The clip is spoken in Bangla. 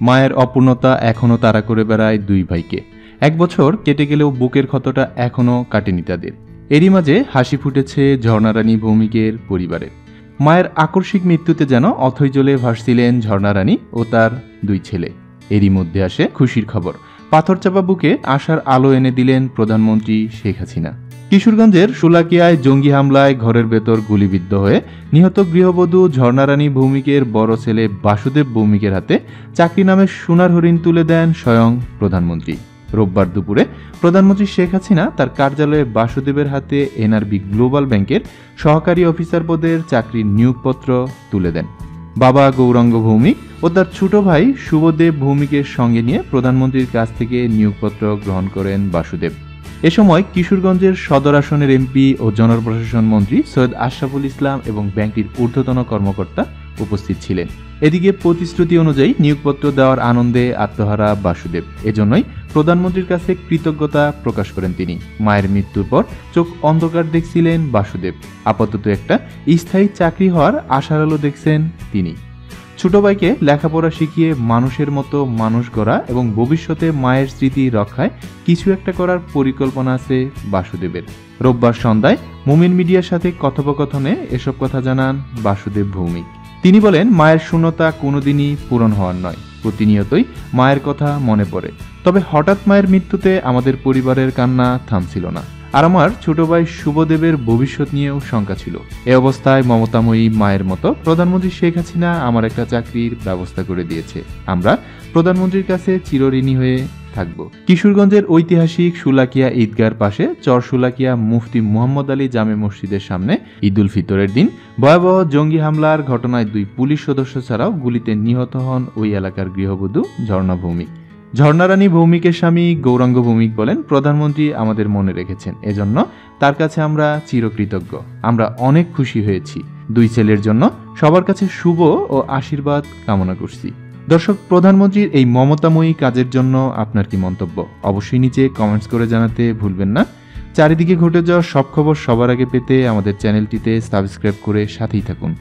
মায়ের অপূর্ণতা এখনও তাড়া করে বেড়ায় দুই ভাইকে। 1 বছর কেটে গেলেও বুকের ক্ষতটা এখনও কাটেনি তাদের। এরই মাঝে হাসি ফুটেছে ঝর্ণারানী ভৌমিকের পরিবারে। মায়ের আকস্মিক মৃত্যুতে যেন অথৈ জলে ভাসছিলেন ঝর্ণারানী ও তার 2 ছেলে। এরই মধ্যে আসে খুশির খবর। পাথরচাপা বুকে আশার আলো এনে দিলেন প্রধানমন্ত্রী শেখ হাসিনা। কিশোরগঞ্জের শোলাকিয়ায় জঙ্গি হামলায় ঘরের ভেতর গুলিবিদ্ধ হয়ে নিহত গৃহবধূ ঝর্ণারানী ভৌমিকের বড় ছেলে বাসুদেব ভৌমিকের হাতে চাকরি নামে সোনার হরিণ তুলে দেন স্বয়ং প্রধানমন্ত্রী। রোববার দুপুরে প্রধানমন্ত্রী শেখ হাসিনা তার কার্যালয়ে বাসুদেবের হাতে এনআরবি গ্লোবাল ব্যাংকের সহকারী অফিসার পদের চাকরির নিয়োগপত্র তুলে দেন। বাবা গৌরাঙ্গ ভৌমিক ও তার ছোট ভাই শুভদেব ভৌমিকের সঙ্গে নিয়ে প্রধানমন্ত্রীর কাছ থেকে নিয়োগপত্র গ্রহণ করেন বাসুদেব। এ সময় কিশোরগঞ্জের সদর আসনের এমপি ও জনপ্রশাসন মন্ত্রী সৈয়দ আশরাফুল ইসলাম এবং ব্যাংকটির ঊর্ধ্বতন কর্মকর্তা উপস্থিত ছিলেন। এদিকে প্রতিশ্রুতি অনুযায়ী নিয়োগপত্র দেওয়ার আনন্দে আত্মহারা বাসুদেব। এজন্যই প্রধানমন্ত্রীর কাছে কৃতজ্ঞতা প্রকাশ করেন তিনি। মায়ের মৃত্যুর পর চোখ অন্ধকার দেখছিলেন বাসুদেব। আপাতত একটা স্থায়ী চাকরি হওয়ার আশার আলো দেখছেন তিনি। ছোট ভাইকে লেখাপড়া শিখিয়ে মানুষের মতো মানুষ গড়া এবং ভবিষ্যতে মায়ের স্মৃতি রক্ষায় কিছু একটা করার পরিকল্পনা আছে বাসুদেবের। রোববার সন্ধ্যায় মুমিন মিডিয়ার সাথে কথোপকথনে এসব কথা জানান বাসুদেব ভৌমিক। তিনি বলেন, মায়ের শূন্যতা কোনোদিনই পূরণ হওয়ার নয়। প্রতিনিয়তই মায়ের কথা মনে পড়ে। তবে হঠাৎ মায়ের মৃত্যুতে আমাদের পরিবারের কান্না থামছিল না। আর আমার ছোট ভাই শুভদেবের ভবিষ্যৎ নিয়েও শঙ্কা ছিল। এ অবস্থায় মমতাময়ী মায়ের মতো প্রধানমন্ত্রী শেখ হাসিনা আমার একটা চাকরির ব্যবস্থা করে দিয়েছে। আমরা প্রধানমন্ত্রীর কাছে চিরঋণী হয়ে থাকব। কিশোরগঞ্জের ঐতিহাসিক শোলাকিয়া ঈদগাহর পাশে চর শোলাকিয়া মুফতি মুহাম্মদ আলী জামে মসজিদের সামনে ঈদুল ফিতরের দিন ভয়াবহ জঙ্গি হামলার ঘটনায় 2 পুলিশ সদস্য ছাড়াও গুলিতে নিহত হন ওই এলাকার গৃহবধূ ঝর্ণা ভৌমিক। ঝর্ণারানী ভৌমিকের স্বামী গৌরাঙ্গ ভৌমিক বলেন, প্রধানমন্ত্রী আমাদের মনে রেখেছেন, এজন্য তার কাছে আমরা চিরকৃতজ্ঞ। আমরা অনেক খুশি হয়েছি। 2 ছেলের জন্য সবার কাছে শুভ ও আশীর্বাদ কামনা করছি। দর্শক, প্রধানমন্ত্রীর এই মমতাময়ী কাজের জন্য আপনার কি মন্তব্য? অবশ্যই নিচে কমেন্টস করে জানাতে ভুলবেন না। চারিদিকে ঘটে যাওয়া সব খবর সবার আগে পেতে আমাদের চ্যানেলটিতে সাবস্ক্রাইব করে সাথেই থাকুন।